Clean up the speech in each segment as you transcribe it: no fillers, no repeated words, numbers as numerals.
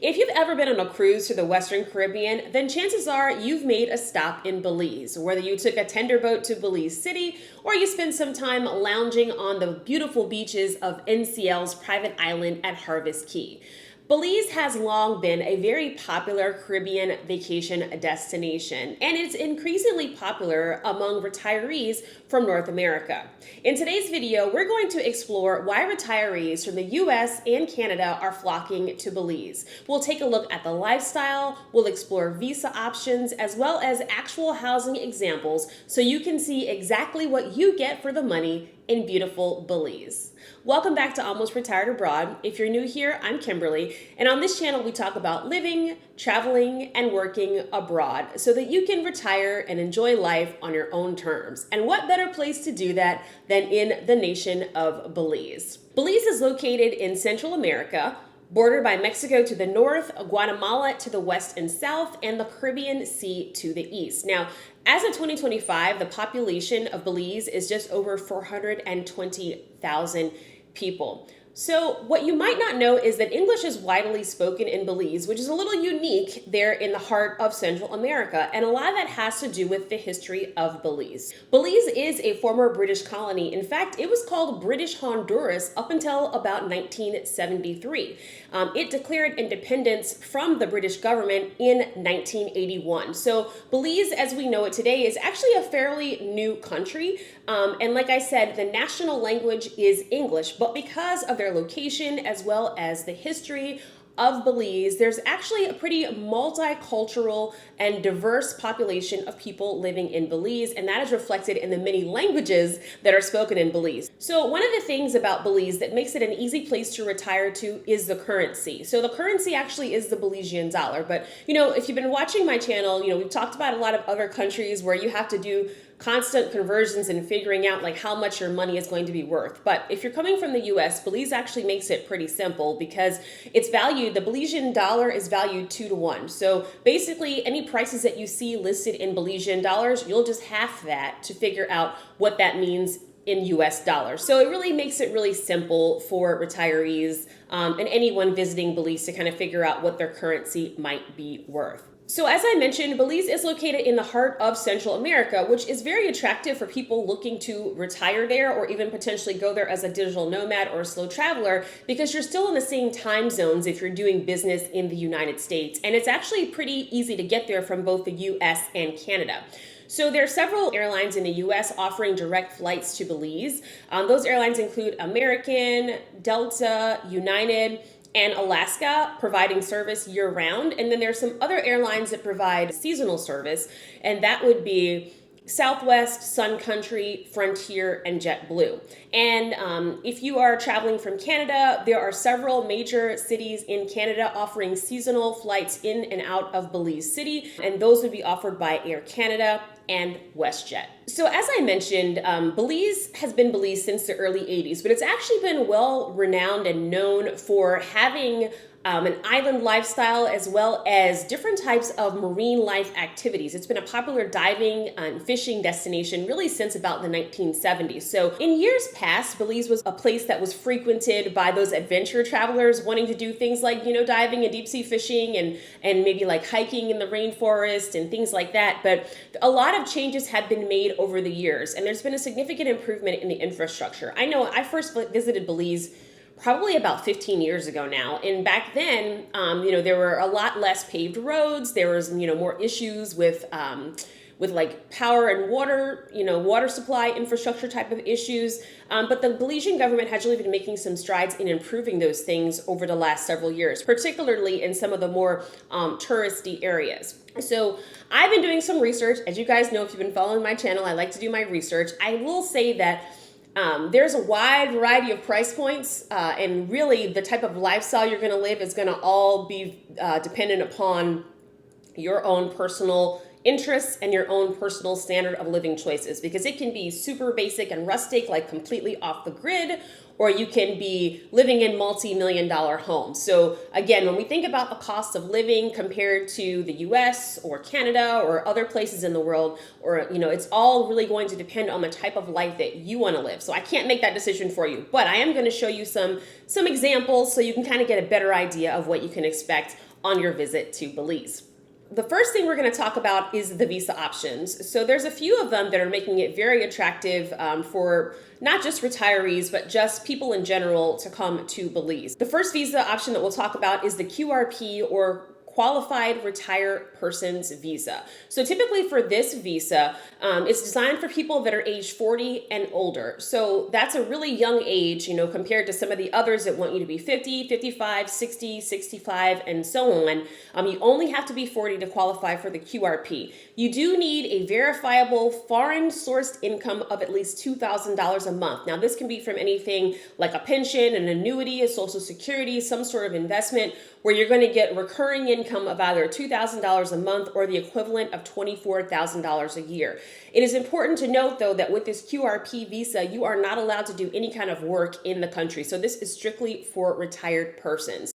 If you've ever been on a cruise to the Western Caribbean, then chances are you've made a stop in Belize. Whether you took a tender boat to Belize City or you spent some time lounging on the beautiful beaches of NCL's private island at Harvest Caye. Belize has long been a very popular Caribbean vacation destination, and it's increasingly popular among retirees from North America. In today's video, we're going to explore why retirees from the US and Canada are flocking to Belize. We'll take a look at the lifestyle, we'll explore visa options, as well as actual housing examples so you can see exactly what you get for the money in beautiful Belize. Welcome back to Almost Retired Abroad. If you're new here, I'm Kimberly, and on this channel we talk about living, traveling, and working abroad so that you can retire and enjoy life on your own terms. And what better place to do that than in the nation of Belize? Belize is located in Central America, bordered by Mexico to the north, Guatemala to the west and south, and the Caribbean Sea to the east. Now, as of 2025, the population of Belize is just over 420,000 people. So what you might not know is that English is widely spoken in Belize, which is a little unique there in the heart of Central America, and a lot of that has to do with the history of Belize. Belize is a former British colony. In fact, it was called British Honduras up until about 1973. It declared independence from the British government in 1981. So Belize, as we know it today, is actually a fairly new country. And like I said, the national language is English, but because of their location as well as the history of Belize, there's actually a pretty multicultural and diverse population of people living in Belize, and that is reflected in the many languages that are spoken in Belize. So one of the things about Belize that makes it an easy place to retire to is the currency. So the currency actually is the Belizean dollar, but if you've been watching my channel, we've talked about a lot of other countries where you have to do constant conversions and figuring out like how much your money is going to be worth. But if you're coming from the US, Belize actually makes it pretty simple because it's valued, the Belizean dollar is valued 2 to 1. So basically any prices that you see listed in Belizean dollars, you'll just half that to figure out what that means in US dollars. So it really makes it really simple for retirees and anyone visiting Belize to kind of figure out what their currency might be worth. So as I mentioned, Belize is located in the heart of Central America, which is very attractive for people looking to retire there or even potentially go there as a digital nomad or a slow traveler because you're still in the same time zones if you're doing business in the United States. And it's actually pretty easy to get there from both the US and Canada. So there are several airlines in the US offering direct flights to Belize. Those airlines include American, Delta, United, and Alaska, providing service year-round. And then there's some other airlines that provide seasonal service, and that would be Southwest, Sun Country, Frontier, and JetBlue. And if you are traveling from Canada, there are several major cities in Canada offering seasonal flights in and out of Belize City, and those would be offered by Air Canada and WestJet. So as I mentioned, Belize has been Belize since the early 80s, but it's actually been well renowned and known for having an island lifestyle as well as different types of marine life activities. It's been a popular diving and fishing destination really since about the 1970s. So in years past, Belize was a place that was frequented by those adventure travelers wanting to do things like, diving and deep sea fishing and maybe like hiking in the rainforest and things like that. But a lot of changes have been made over the years, and there's been a significant improvement in the infrastructure. I know I first visited Belize probably about 15 years ago now. And back then, there were a lot less paved roads. There was, more issues with like power and water, water supply infrastructure type of issues. But the Belizean government has really been making some strides in improving those things over the last several years, particularly in some of the more touristy areas. So I've been doing some research. As you guys know, if you've been following my channel, I like to do my research. I will say that there's a wide variety of price points, and really the type of lifestyle you're going to live is going to all be dependent upon your own personal interests and your own personal standard of living choices, because it can be super basic and rustic, like completely off the grid, or you can be living in multi-million-dollar homes. So again, when we think about the cost of living compared to the US or Canada or other places in the world, or it's all really going to depend on the type of life that you want to live. So I can't make that decision for you, but I am going to show you some examples so you can kind of get a better idea of what you can expect on your visit to Belize. The first thing we're going to talk about is the visa options. So there's a few of them that are making it very attractive for not just retirees, but just people in general to come to Belize. The first visa option that we'll talk about is the QRP, or Qualified Retired Persons Visa. So typically for this visa, it's designed for people that are age 40 and older. So that's a really young age, compared to some of the others that want you to be 50, 55, 60, 65, and so on. You only have to be 40 to qualify for the QRP. You do need a verifiable foreign sourced income of at least $2,000 a month. Now this can be from anything like a pension, an annuity, a social security, some sort of investment, where you're going to get recurring income of either $2,000 a month or the equivalent of $24,000 a year. It is important to note, though, that with this QRP visa, you are not allowed to do any kind of work in the country. So this is strictly for retired persons.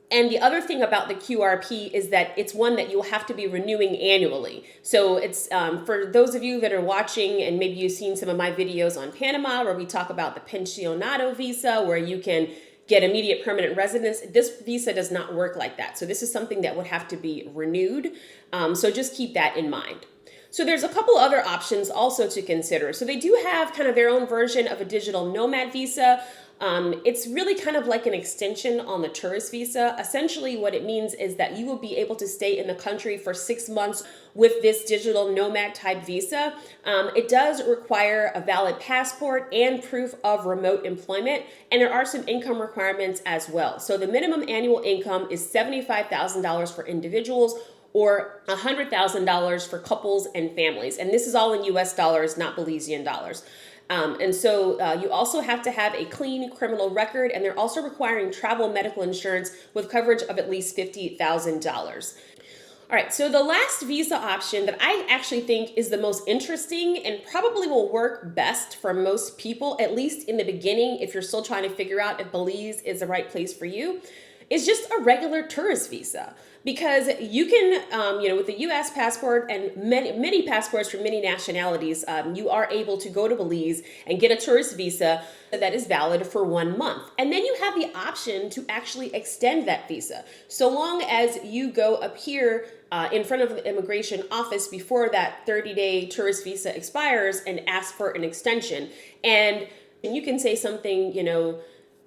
And the other thing about the QRP is that it's one that you'll have to be renewing annually. So it's for those of you that are watching, and maybe you've seen some of my videos on Panama where we talk about the pensionado visa, where you can get immediate permanent residence. This visa does not work like that. So this is something that would have to be renewed. So just keep that in mind. So there's a couple other options also to consider. So they do have kind of their own version of a digital nomad visa. It's really kind of like an extension on the tourist visa. Essentially, what it means is that you will be able to stay in the country for 6 months with this digital nomad type visa. It does require a valid passport and proof of remote employment, and there are some income requirements as well. So the minimum annual income is $75,000 for individuals, or $100,000 for couples and families. And this is all in US dollars, not Belizean dollars. And so you also have to have a clean criminal record, and they're also requiring travel medical insurance with coverage of at least $50,000. All right, so the last visa option that I actually think is the most interesting and probably will work best for most people, at least in the beginning, if you're still trying to figure out if Belize is the right place for you, is just a regular tourist visa. Because you can, with the U.S. passport and many passports from many nationalities, you are able to go to Belize and get a tourist visa that is valid for 1 month. And then you have the option to actually extend that visa. So long as you go appear in front of the immigration office before that 30-day tourist visa expires and ask for an extension. And you can say something,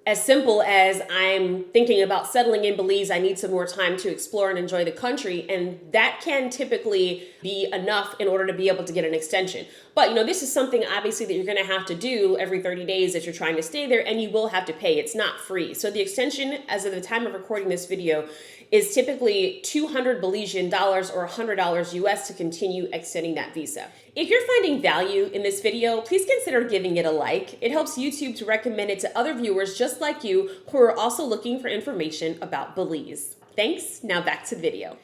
as simple as, I'm thinking about settling in Belize, I need some more time to explore and enjoy the country, and that can typically be enough in order to be able to get an extension. But this is something obviously that you're going to have to do every 30 days if you're trying to stay there, and you will have to pay. It's not free. So the extension, as of the time of recording this video, is typically $200 Belizean dollars or $100 US to continue extending that visa. If you're finding value in this video, please consider giving it a like. It helps YouTube to recommend it to other viewers just like you who are also looking for information about Belize. Thanks. Now back to the video.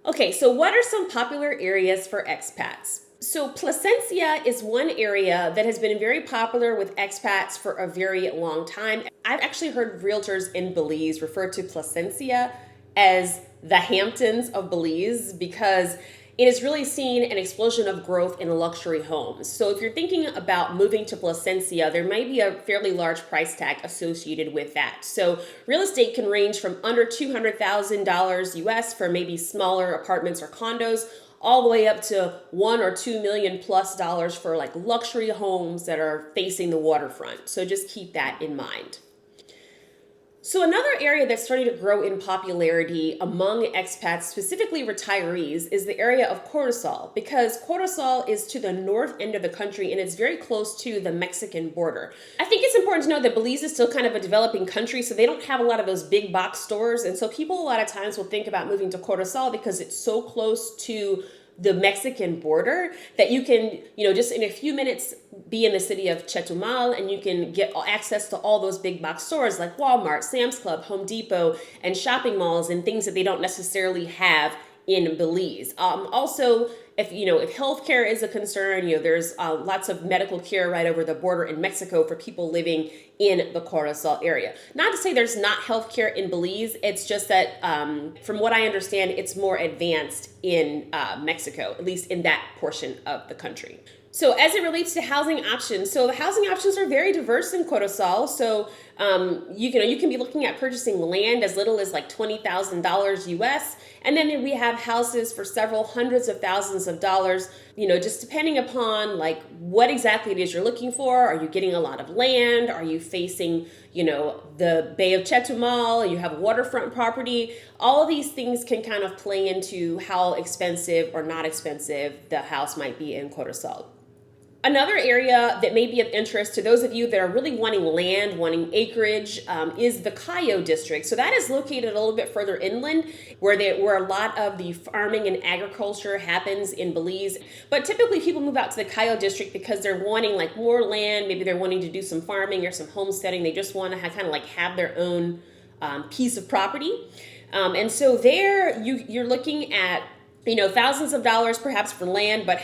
Okay, so what are some popular areas for expats? So Placencia is one area that has been very popular with expats for a very long time. I've actually heard realtors in Belize refer to Placencia as the Hamptons of Belize, because it has really seen an explosion of growth in luxury homes. So if you're thinking about moving to Placencia, there might be a fairly large price tag associated with that. So real estate can range from under $200,000 US for maybe smaller apartments or condos, all the way up to $1 or $2 million plus for like luxury homes that are facing the waterfront. So just keep that in mind. So another area that's starting to grow in popularity among expats, specifically retirees, is the area of Corozal, because Corozal is to the north end of the country and it's very close to the Mexican border. I think it's important to know that Belize is still kind of a developing country, so they don't have a lot of those big box stores. And so people a lot of times will think about moving to Corozal because it's so close to the Mexican border that you can, just in a few minutes be in the city of Chetumal, and you can get access to all those big box stores like Walmart, Sam's Club, Home Depot, and shopping malls and things that they don't necessarily have in Belize. Also, if healthcare is a concern, there's lots of medical care right over the border in Mexico for people living in the Corozal area. Not to say there's not healthcare in Belize, it's just that from what I understand, it's more advanced in Mexico, at least in that portion of the country. So as it relates to housing options, so the housing options are very diverse in Corozal. So You can be looking at purchasing land as little as like $20,000 US. And then we have houses for several hundreds of thousands of dollars, just depending upon like what exactly it is you're looking for. Are you getting a lot of land? Are you facing, the Bay of Chetumal? You have waterfront property. All of these things can kind of play into how expensive or not expensive the house might be in Corozal. Another area that may be of interest to those of you that are really wanting land, wanting acreage, is the Cayo District. So that is located a little bit further inland where a lot of the farming and agriculture happens in Belize. But typically people move out to the Cayo District because they're wanting like more land. Maybe they're wanting to do some farming or some homesteading. They just want to kind of like have their own piece of property. And so there you're looking at, thousands of dollars perhaps for land, but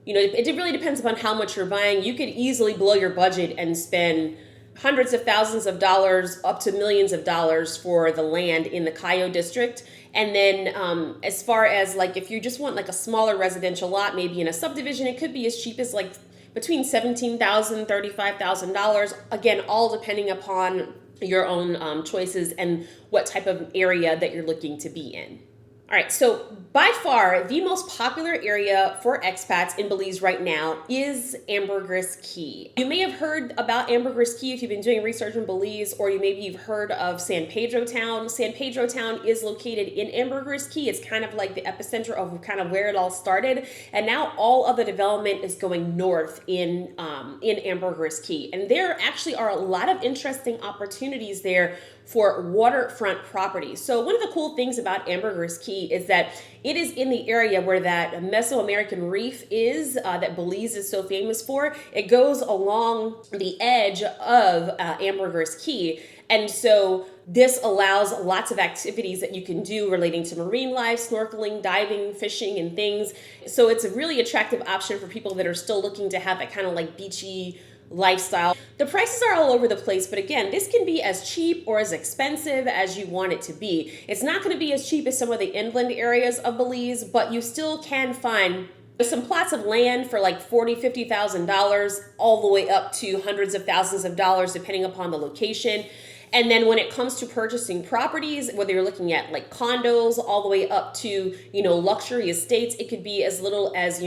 it really depends upon how much you're buying. You could easily blow your budget and spend hundreds of thousands of dollars up to millions of dollars for the land in the Cayo District. And then as far as like if you just want like a smaller residential lot, maybe in a subdivision, it could be as cheap as like between $17,000, $35,000. Again, all depending upon your own choices and what type of area that you're looking to be in. All right, so by far, the most popular area for expats in Belize right now is Ambergris Caye. You may have heard about Ambergris Caye if you've been doing research in Belize, or maybe you've heard of San Pedro Town. San Pedro Town is located in Ambergris Caye. It's kind of like the epicenter of kind of where it all started. And now all of the development is going north in Ambergris Caye. And there actually are a lot of interesting opportunities there for waterfront property. So one of the cool things about Ambergris Caye is that it is in the area where that Mesoamerican reef is, that Belize is so famous for. It goes along the edge of Ambergris Caye. And so this allows lots of activities that you can do relating to marine life, snorkeling, diving, fishing, and things. So it's a really attractive option for people that are still looking to have that kind of like beachy lifestyle. The prices are all over the place, but again, this can be as cheap or as expensive as you want it to be. It's not going to be as cheap as some of the inland areas of Belize, but you still can find some plots of land for like $40,000, $50,000 all the way up to hundreds of thousands of dollars depending upon the location. And then when it comes to purchasing properties, whether you're looking at like condos all the way up to, luxury estates, it could be as little as,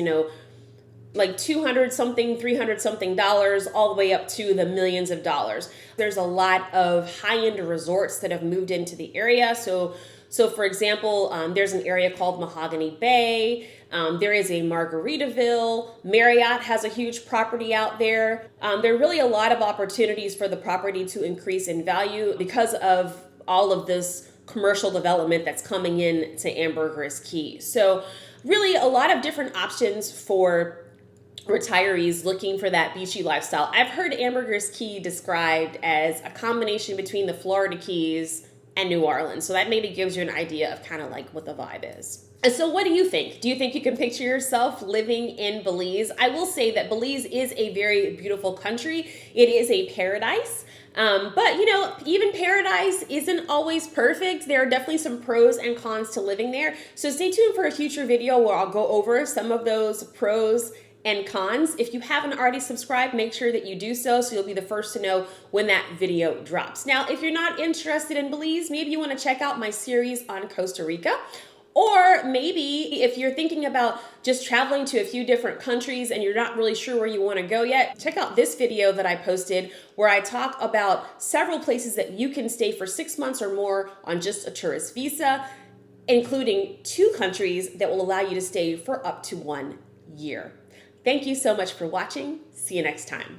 like $200 something, $300 something dollars, all the way up to the millions of dollars. There's a lot of high-end resorts that have moved into the area. So for example, there's an area called Mahogany Bay. There is a Margaritaville. Marriott has a huge property out there. There are really a lot of opportunities for the property to increase in value because of all of this commercial development that's coming in to Ambergris Caye. So really a lot of different options for retirees looking for that beachy lifestyle. I've heard Ambergris Caye described as a combination between the Florida Keys and New Orleans. So that maybe gives you an idea of kind of like what the vibe is. And so what do you think? Do you think you can picture yourself living in Belize? I will say that Belize is a very beautiful country. It is a paradise. But even paradise isn't always perfect. There are definitely some pros and cons to living there. So stay tuned for a future video where I'll go over some of those pros and cons. If you haven't already subscribed, make sure that you do so you'll be the first to know when that video drops. Now, if you're not interested in Belize, maybe you want to check out my series on Costa Rica. Or maybe if you're thinking about just traveling to a few different countries and you're not really sure where you want to go yet, check out this video that I posted where I talk about several places that you can stay for 6 months or more on just a tourist visa, including 2 countries that will allow you to stay for up to 1 year. Thank you so much for watching. See you next time.